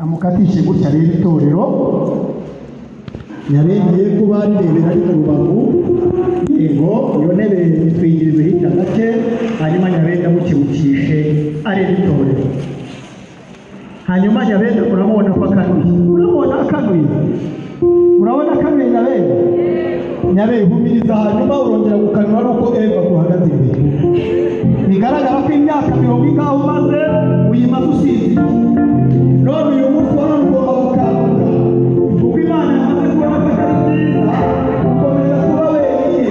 amukatishe gutya rero itorero yarengeye ko barebera ari mu rubavu yego iyo ntebe twigirize hirya gake hanyuma Nyabenda mukibukishe ari itorero hanyuma Nyabenda urabona ko akanuye urabona akanuye Nyabenda humiriza hanyuma urongera gukanura nuko Eva guhagaze imbere bigaragara ko imyaka 20 umaze uyimaze usize none uyu munsi ugomba gukanguka kuko Imana yamaze kubona ko atari byiza gukomeza kuba wenyine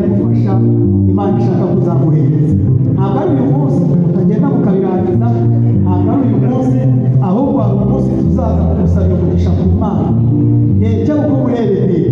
Imana ishaka kuzamuhereza ntabwo ari uyu munsi utagenda mukabirangiza ntabwo ari uyu munsi ahubwo hari umunsi tuzaza kumusabira umugisha ku Mana cyo uko murebeye